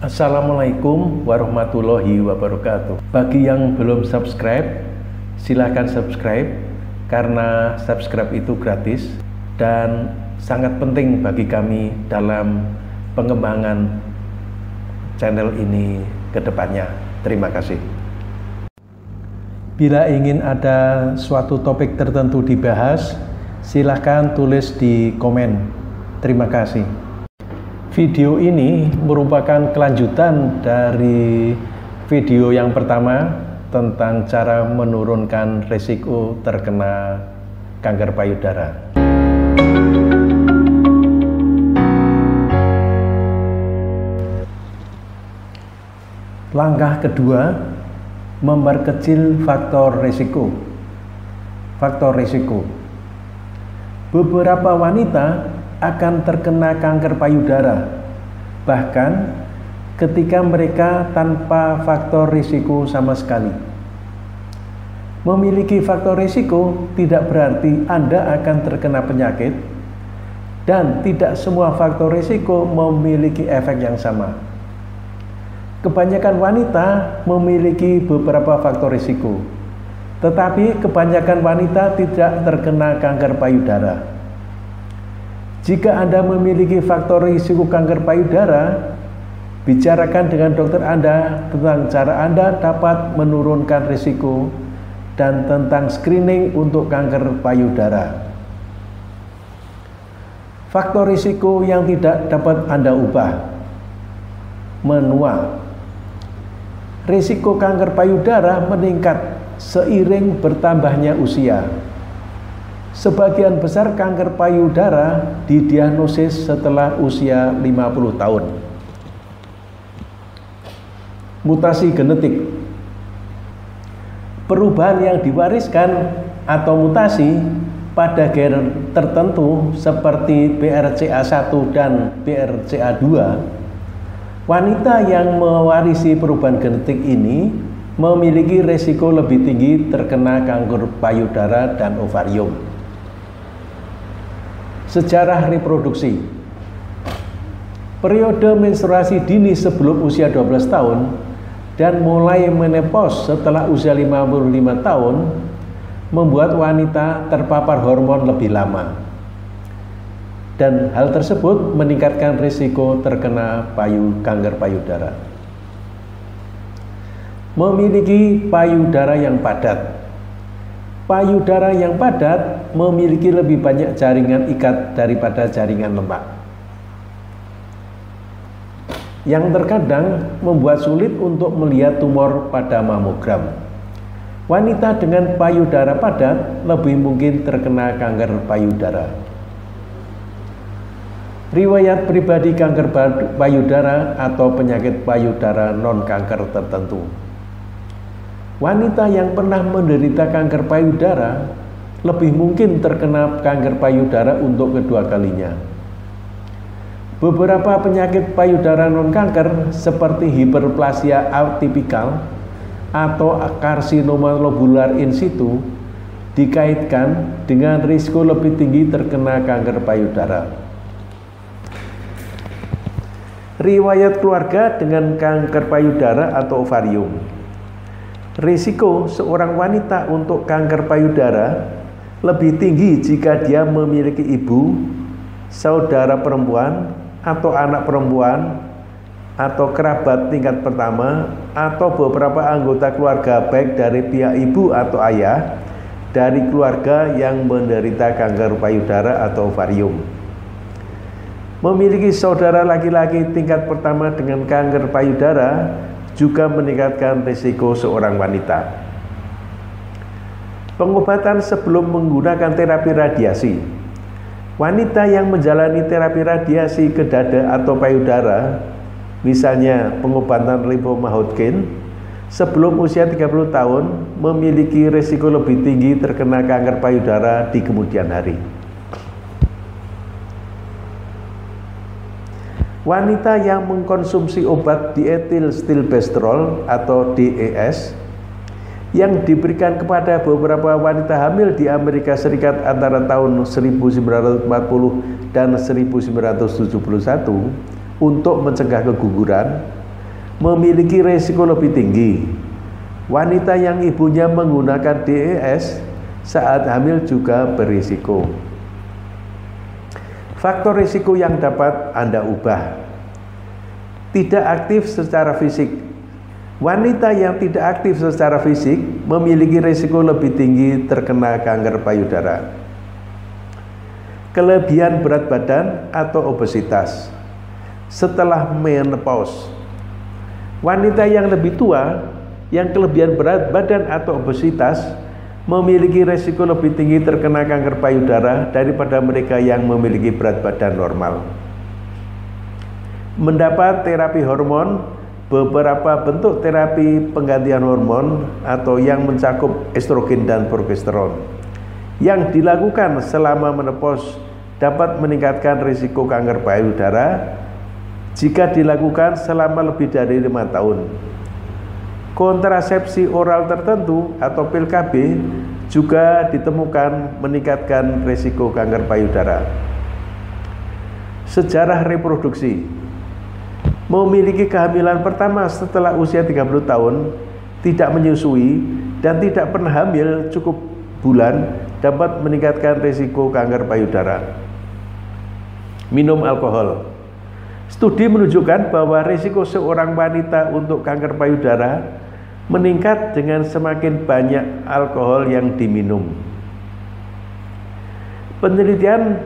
Assalamualaikum warahmatullahi wabarakatuh. Bagi yang belum subscribe, silahkan subscribe karena subscribe itu gratis dan sangat penting bagi kami dalam pengembangan channel ini ke depannya. Terima kasih. Bila ingin ada suatu topik tertentu dibahas, silahkan tulis di komen. Terima kasih. Video ini merupakan kelanjutan dari video yang pertama tentang cara menurunkan risiko terkena kanker payudara. Langkah kedua, memperkecil faktor risiko. Faktor risiko. Beberapa wanita akan terkena kanker payudara, bahkan ketika mereka tanpa faktor risiko sama sekali. Memiliki faktor risiko tidak berarti Anda akan terkena penyakit, dan tidak semua faktor risiko memiliki efek yang sama. Kebanyakan wanita memiliki beberapa faktor risiko, tetapi kebanyakan wanita tidak terkena kanker payudara. Jika Anda memiliki faktor risiko kanker payudara, bicarakan dengan dokter Anda tentang cara Anda dapat menurunkan risiko dan tentang screening untuk kanker payudara. Faktor risiko yang tidak dapat Anda ubah. Menua. Risiko kanker payudara meningkat seiring bertambahnya usia. Sebagian besar kanker payudara didiagnosis setelah usia 50 tahun. Mutasi genetik. Perubahan yang diwariskan atau mutasi pada gen tertentu seperti BRCA1 dan BRCA2. Wanita yang mewarisi perubahan genetik ini memiliki risiko lebih tinggi terkena kanker payudara dan ovarium. Sejarah reproduksi. Periode menstruasi dini sebelum usia 12 tahun dan mulai menopause setelah usia 55 tahun membuat wanita terpapar hormon lebih lama. Dan hal tersebut meningkatkan risiko terkena kanker payudara. Memiliki payudara yang padat. Payudara yang padat memiliki lebih banyak jaringan ikat daripada jaringan lemak, yang terkadang membuat sulit untuk melihat tumor pada mamogram. Wanita dengan payudara padat lebih mungkin terkena kanker payudara. Riwayat pribadi kanker payudara atau penyakit payudara non-kanker tertentu. Wanita yang pernah menderita kanker payudara lebih mungkin terkena kanker payudara untuk kedua kalinya. Beberapa penyakit payudara non-kanker seperti hiperplasia atipikal atau karsinoma lobular in situ dikaitkan dengan risiko lebih tinggi terkena kanker payudara. Riwayat keluarga dengan kanker payudara atau ovarium. Risiko seorang wanita untuk kanker payudara lebih tinggi jika dia memiliki ibu, saudara perempuan, atau anak perempuan, atau kerabat tingkat pertama, atau beberapa anggota keluarga baik dari pihak ibu atau ayah dari keluarga yang menderita kanker payudara atau ovarium. Memiliki saudara laki-laki tingkat pertama dengan kanker payudara juga meningkatkan risiko seorang wanita. Pengobatan sebelum menggunakan terapi radiasi. Wanita yang menjalani terapi radiasi ke dada atau payudara, misalnya pengobatan limfoma Hodgkin, sebelum usia 30 tahun memiliki risiko lebih tinggi terkena kanker payudara di kemudian hari. Wanita yang mengkonsumsi obat dietilstilbestrol atau DES yang diberikan kepada beberapa wanita hamil di Amerika Serikat antara tahun 1940 dan 1971 untuk mencegah keguguran memiliki risiko lebih tinggi. Wanita yang ibunya menggunakan DES saat hamil juga berisiko. Faktor risiko yang dapat Anda ubah. Tidak aktif secara fisik. Wanita yang tidak aktif secara fisik memiliki risiko lebih tinggi terkena kanker payudara. Kelebihan berat badan atau obesitas setelah menopause. Wanita yang lebih tua yang kelebihan berat badan atau obesitas memiliki risiko lebih tinggi terkena kanker payudara daripada mereka yang memiliki berat badan normal. Mendapat terapi hormon. Beberapa bentuk terapi penggantian hormon atau yang mencakup estrogen dan progesteron yang dilakukan selama menopause dapat meningkatkan risiko kanker payudara jika dilakukan selama lebih dari 5 tahun. Kontrasepsi oral tertentu atau pil KB juga ditemukan meningkatkan risiko kanker payudara. Sejarah reproduksi. Memiliki kehamilan pertama setelah usia 30 tahun, tidak menyusui, dan tidak pernah hamil cukup bulan dapat meningkatkan risiko kanker payudara. Minum alkohol. Studi menunjukkan bahwa risiko seorang wanita untuk kanker payudara meningkat dengan semakin banyak alkohol yang diminum. Penelitian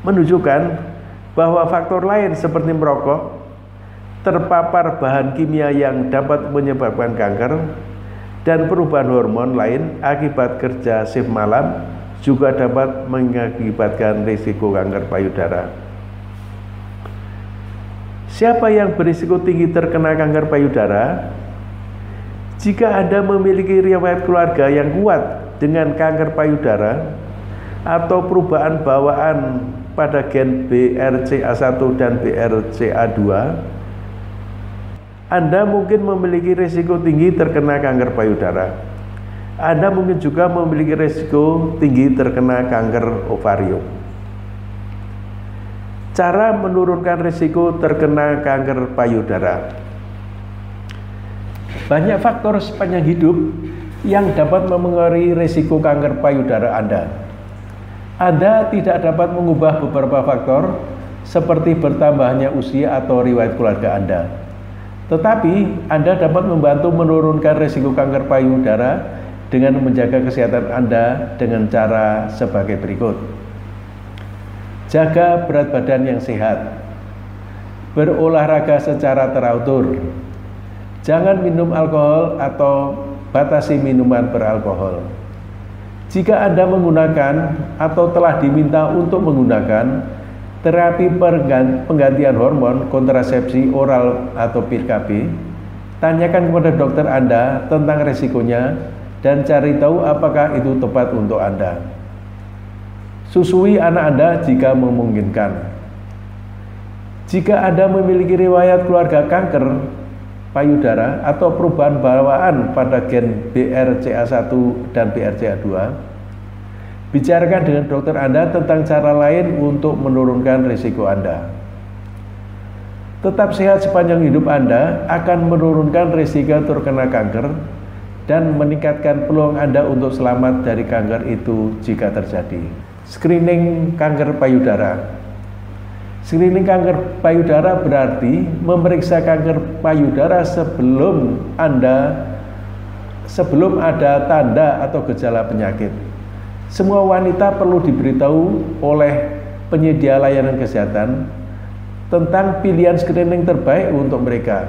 menunjukkan bahwa faktor lain seperti merokok, terpapar bahan kimia yang dapat menyebabkan kanker, dan perubahan hormon lain akibat kerja shift malam juga dapat mengakibatkan risiko kanker payudara. Siapa yang berisiko tinggi terkena kanker payudara? Jika Anda memiliki riwayat keluarga yang kuat dengan kanker payudara atau perubahan bawaan pada gen BRCA1 dan BRCA2, Anda mungkin memiliki risiko tinggi terkena kanker payudara. Anda mungkin juga memiliki risiko tinggi terkena kanker ovarium. Cara menurunkan risiko terkena kanker payudara. Banyak faktor sepanjang hidup yang dapat mempengaruhi risiko kanker payudara Anda. Anda tidak dapat mengubah beberapa faktor seperti bertambahnya usia atau riwayat keluarga Anda. Tetapi Anda dapat membantu menurunkan risiko kanker payudara dengan menjaga kesehatan Anda dengan cara sebagai berikut. Jaga berat badan yang sehat. Berolahraga secara teratur. Jangan minum alkohol atau batasi minuman beralkohol. Jika Anda menggunakan atau telah diminta untuk menggunakan terapi penggantian hormon, kontrasepsi oral atau pil KB, tanyakan kepada dokter Anda tentang risikonya dan cari tahu apakah itu tepat untuk Anda. Susui anak Anda jika memungkinkan. Jika Anda memiliki riwayat keluarga kanker payudara atau perubahan bawaan pada gen BRCA1 dan BRCA2, bicarakan dengan dokter Anda tentang cara lain untuk menurunkan risiko Anda. Tetap sehat sepanjang hidup Anda akan menurunkan risiko terkena kanker dan meningkatkan peluang Anda untuk selamat dari kanker itu jika terjadi. Screening kanker payudara. Screening kanker payudara berarti memeriksa kanker payudara sebelum ada tanda atau gejala penyakit. Semua wanita perlu diberitahu oleh penyedia layanan kesehatan tentang pilihan screening terbaik untuk mereka.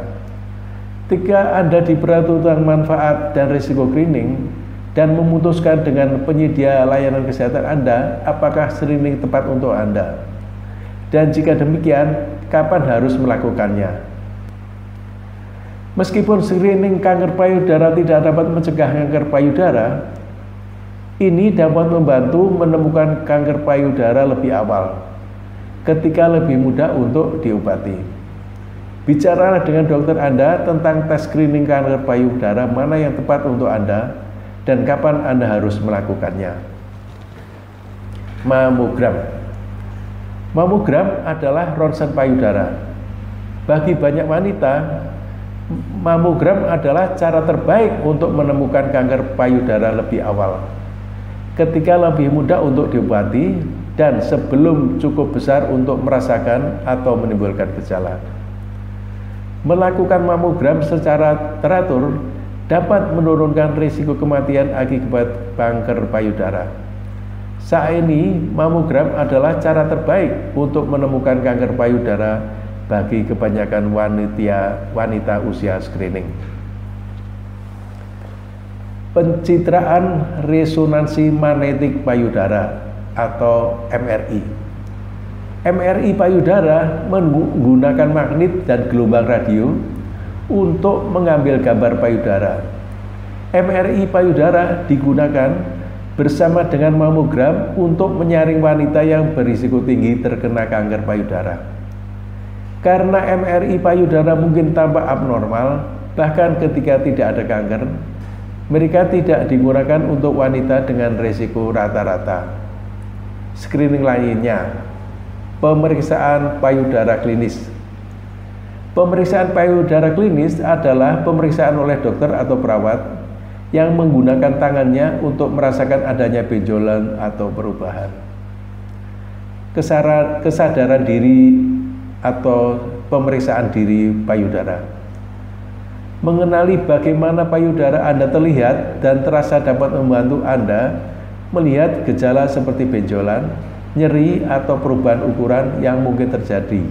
Ketika Anda diberitahu tentang manfaat dan risiko screening dan memutuskan dengan penyedia layanan kesehatan Anda apakah screening tepat untuk Anda. Dan jika demikian, kapan harus melakukannya? Meskipun screening kanker payudara tidak dapat mencegah kanker payudara, ini dapat membantu menemukan kanker payudara lebih awal, ketika lebih mudah untuk diobati. Bicaralah dengan dokter Anda tentang tes screening kanker payudara mana yang tepat untuk Anda dan kapan Anda harus melakukannya. Mamogram. Mamogram adalah ronsen payudara. Bagi banyak wanita, Mamogram adalah cara terbaik untuk menemukan kanker payudara lebih awal, ketika lebih mudah untuk diobati dan sebelum cukup besar untuk merasakan atau menimbulkan gejala. Melakukan mamogram secara teratur dapat menurunkan risiko kematian akibat kanker payudara. Saat ini, mamogram adalah cara terbaik untuk menemukan kanker payudara bagi kebanyakan wanita usia screening. Pencitraan resonansi magnetik payudara atau MRI. MRI payudara menggunakan magnet dan gelombang radio untuk mengambil gambar payudara. MRI payudara digunakan bersama dengan mamogram untuk menyaring wanita yang berisiko tinggi terkena kanker payudara. Karena MRI payudara mungkin tampak abnormal, bahkan ketika tidak ada kanker, mereka tidak digunakan untuk wanita dengan risiko rata-rata. Screening lainnya, pemeriksaan payudara klinis. Pemeriksaan payudara klinis adalah pemeriksaan oleh dokter atau perawat yang menggunakan tangannya untuk merasakan adanya benjolan atau perubahan. Kesadaran diri atau pemeriksaan diri payudara. Mengenali bagaimana payudara Anda terlihat dan terasa dapat membantu Anda melihat gejala seperti benjolan, nyeri, atau perubahan ukuran yang mungkin terjadi.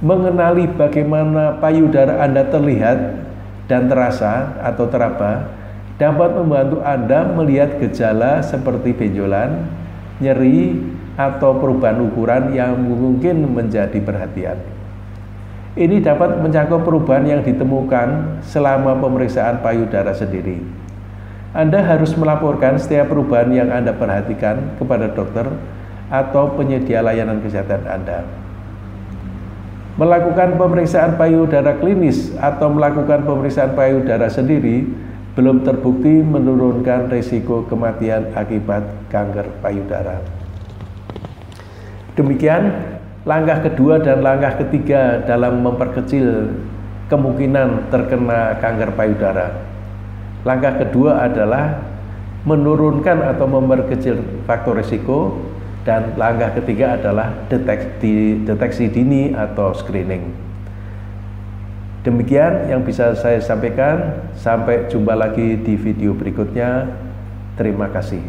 Mengenali bagaimana payudara Anda terlihat dan terasa atau teraba dapat membantu Anda melihat gejala seperti benjolan, nyeri, atau perubahan ukuran yang mungkin menjadi perhatian. Ini dapat mencakup perubahan yang ditemukan selama pemeriksaan payudara sendiri. Anda harus melaporkan setiap perubahan yang Anda perhatikan kepada dokter atau penyedia layanan kesehatan Anda. Melakukan pemeriksaan payudara klinis atau melakukan pemeriksaan payudara sendiri belum terbukti menurunkan risiko kematian akibat kanker payudara. Demikian langkah kedua dan langkah ketiga dalam memperkecil kemungkinan terkena kanker payudara. Langkah kedua adalah menurunkan atau memperkecil faktor risiko, dan langkah ketiga adalah deteksi dini atau screening. Demikian yang bisa saya sampaikan. Sampai jumpa lagi di video berikutnya. Terima kasih.